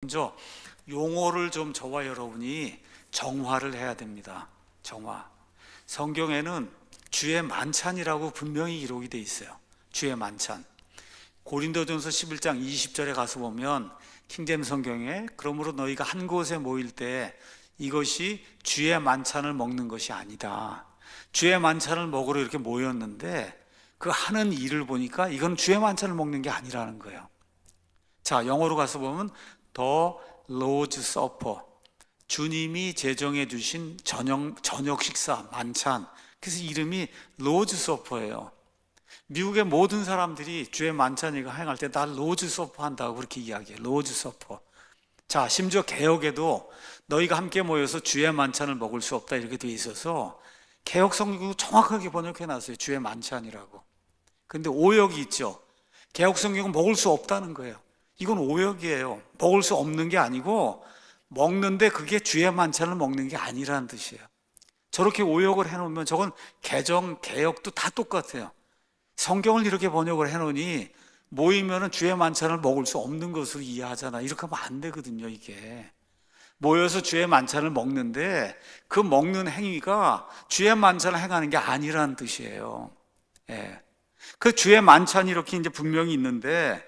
먼저 용어를 좀 저와 여러분이 정화를 해야 됩니다. 정화. 성경에는 주의 만찬이라고 분명히 기록이 돼 있어요. 주의 만찬. 고린도전서 11장 20절에 가서 보면 킹제임 성경에 그러므로 너희가 한 곳에 모일 때 이것이 주의 만찬을 먹는 것이 아니다. 주의 만찬을 먹으러 이렇게 모였는데 그 하는 일을 보니까 이건 주의 만찬을 먹는 게 아니라는 거예요. 자, 영어로 가서 보면 The Lord's Supper, 주님이 제정해 주신 저녁 식사, 만찬. 그래서 이름이 Lord's Supper예요. 미국의 모든 사람들이 주의 만찬이가 행할 때 나 Lord's Supper 한다고 그렇게 이야기해요. Lord's Supper. 자, 심지어 개역에도 너희가 함께 모여서 주의 만찬을 먹을 수 없다 이렇게 돼 있어서 개역 성경도 정확하게 번역해 놨어요. 주의 만찬이라고. 근데 오역이 있죠. 개역 성경은 먹을 수 없다는 거예요. 이건 오역이에요. 먹을 수 없는 게 아니고 먹는데 그게 주의 만찬을 먹는 게 아니라는 뜻이에요. 저렇게 오역을 해놓으면 저건 개정, 개역도 다 똑같아요. 성경을 이렇게 번역을 해놓으니 모이면은 주의 만찬을 먹을 수 없는 것으로 이해하잖아. 이렇게 하면 안 되거든요, 이게. 모여서 주의 만찬을 먹는데 그 먹는 행위가 주의 만찬을 행하는 게 아니라는 뜻이에요. 예. 그 주의 만찬이 이렇게 이제 분명히 있는데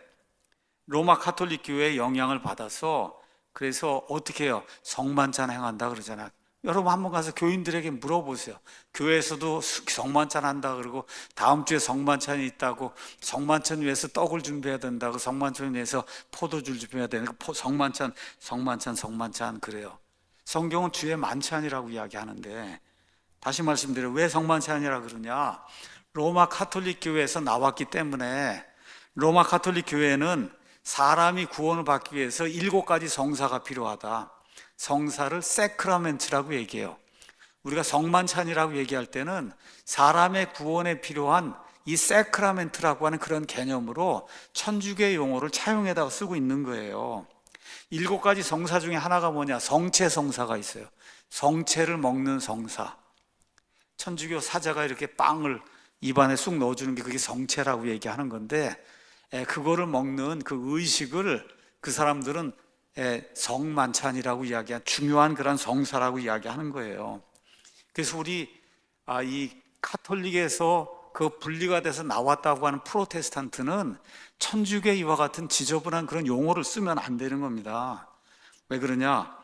로마 가톨릭 교회의 영향을 받아서 그래서 어떻게 해요? 성만찬 행한다 그러잖아요. 여러분 한번 가서 교인들에게 물어보세요. 교회에서도 성만찬 한다 그러고 다음 주에 성만찬이 있다고, 성만찬 위해서 떡을 준비해야 된다고, 성만찬 위해서 포도주를 준비해야 되는 성만찬 그래요. 성경은 주의 만찬이라고 이야기하는데 다시 말씀드려요. 왜 성만찬이라 그러냐? 로마 가톨릭 교회에서 나왔기 때문에 로마 가톨릭 교회는 사람이 구원을 받기 위해서 7가지 성사가 필요하다. 성사를 세크라멘트라고 얘기해요. 우리가 성만찬이라고 얘기할 때는 사람의 구원에 필요한 이 세크라멘트라고 하는 그런 개념으로 천주교의 용어를 차용해다가 쓰고 있는 거예요. 7가지 성사 중에 하나가 뭐냐? 성체 성사가 있어요. 성체를 먹는 성사. 천주교 사자가 이렇게 빵을 입안에 쑥 넣어주는 게 그게 성체라고 얘기하는 건데, 그거를 먹는 그 의식을 그 사람들은 성만찬이라고 이야기한 중요한 그런 성사라고 이야기하는 거예요. 그래서 우리 이 카톨릭에서 그 분리가 돼서 나왔다고 하는 프로테스탄트는 천주교 이와 같은 지저분한 그런 용어를 쓰면 안 되는 겁니다. 왜 그러냐?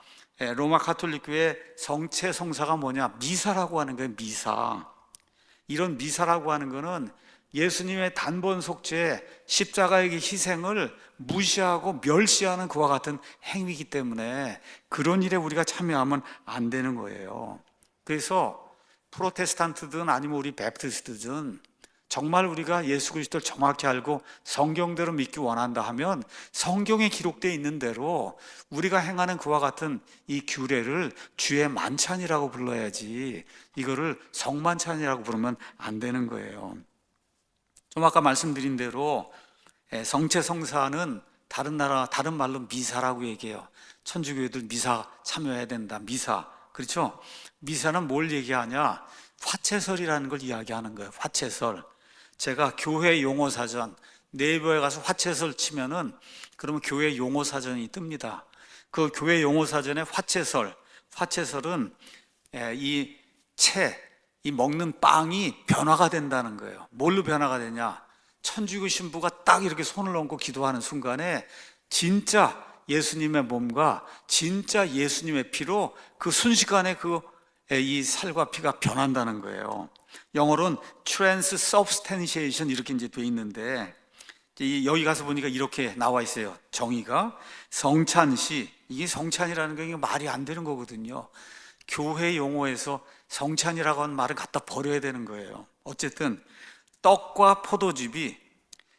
로마 가톨릭 교회 성체 성사가 뭐냐? 미사라고 하는 거예요. 미사. 이런 미사라고 하는 거는 예수님의 단번 속죄, 십자가의 희생을 무시하고 멸시하는 그와 같은 행위이기 때문에 그런 일에 우리가 참여하면 안 되는 거예요. 그래서 프로테스탄트든 아니면 우리 베프티스트든 정말 우리가 예수 그리스도를 정확히 알고 성경대로 믿기 원한다 하면 성경에 기록되어 있는 대로 우리가 행하는 그와 같은 이 규례를 주의 만찬이라고 불러야지 이거를 성만찬이라고 부르면 안 되는 거예요. 좀 아까 말씀드린 대로 성체 성사는 다른 말로 미사라고 얘기해요. 천주교회들 미사 참여해야 된다. 미사. 그렇죠? 미사는 뭘 얘기하냐? 화채설이라는 걸 이야기하는 거예요. 화채설. 제가 교회 용어사전 네이버에 가서 화채설 치면은 그러면 교회 용어사전이 뜹니다. 그 교회 용어사전에 화채설은 이 먹는 빵이 변화가 된다는 거예요. 뭘로 변화가 되냐? 천주교 신부가 딱 이렇게 손을 얹고 기도하는 순간에 진짜 예수님의 몸과 진짜 예수님의 피로 그 순식간에 이 살과 피가 변한다는 거예요. 영어로는 transubstantiation 이렇게 이제 돼 있는데 여기 가서 보니까 이렇게 나와 있어요. 정의가 성찬시, 이게 성찬이라는 게 말이 안 되는 거거든요. 교회 용어에서 성찬이라고 하는 말을 갖다 버려야 되는 거예요. 어쨌든 떡과 포도즙이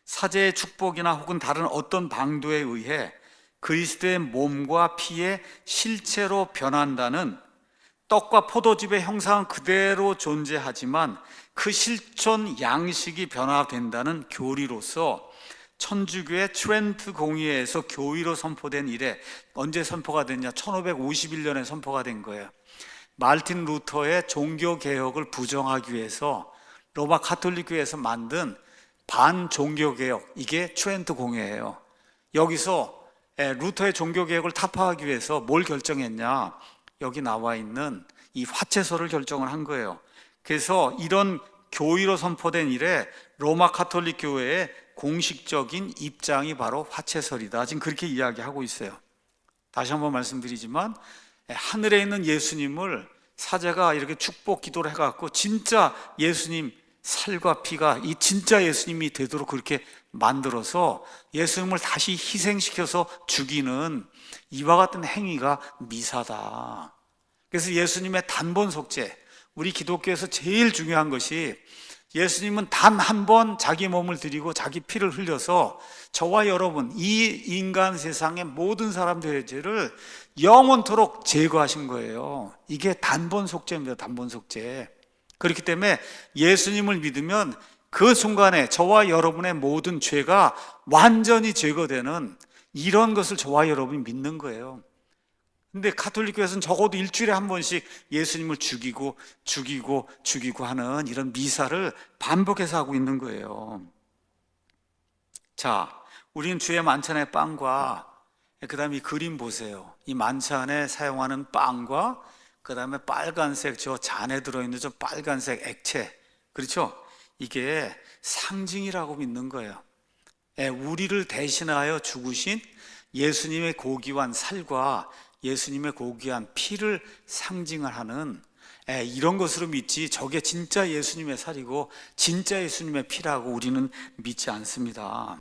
사제의 축복이나 혹은 다른 어떤 방도에 의해 그리스도의 몸과 피의 실체로 변한다는, 떡과 포도즙의 형상은 그대로 존재하지만 그 실존 양식이 변화된다는 교리로서 천주교의 트렌트 공의회에서 교의로 선포된 이래, 언제 선포가 됐냐? 1551년에 선포가 된 거예요. 말틴 루터의 종교개혁을 부정하기 위해서 로마 가톨릭 교회에서 만든 반종교개혁, 이게 트렌트 공의회예요. 여기서 루터의 종교개혁을 타파하기 위해서 뭘 결정했냐? 여기 나와 있는 이 화채서를 결정을 한 거예요. 그래서 이런 교의로 선포된 이래 로마 가톨릭 교회의 공식적인 입장이 바로 화채설이다. 지금 그렇게 이야기하고 있어요. 다시 한번 말씀드리지만 하늘에 있는 예수님을 사제가 이렇게 축복 기도를 해갖고 진짜 예수님 살과 피가 이 진짜 예수님이 되도록 그렇게 만들어서 예수님을 다시 희생시켜서 죽이는 이와 같은 행위가 미사다. 그래서 예수님의 단번 속죄, 우리 기독교에서 제일 중요한 것이 예수님은 단 한 번 자기 몸을 드리고 자기 피를 흘려서 저와 여러분, 이 인간 세상의 모든 사람들의 죄를 영원토록 제거하신 거예요. 이게 단번 속죄입니다. 단번 속죄. 그렇기 때문에 예수님을 믿으면 그 순간에 저와 여러분의 모든 죄가 완전히 제거되는 이런 것을 저와 여러분이 믿는 거예요. 근데 가톨릭교회에서는 적어도 일주일에 한 번씩 예수님을 죽이고 하는 이런 미사를 반복해서 하고 있는 거예요. 자, 우리는 주의 만찬의 빵과 그 다음에 이 그림 보세요. 이 만찬에 사용하는 빵과 그 다음에 빨간색 저 잔에 들어있는 저 빨간색 액체, 그렇죠? 이게 상징이라고 믿는 거예요. 우리를 대신하여 죽으신 예수님의 고귀한 살과 예수님의 고귀한 피를 상징을 하는 이런 것으로 믿지, 저게 진짜 예수님의 살이고 진짜 예수님의 피라고 우리는 믿지 않습니다.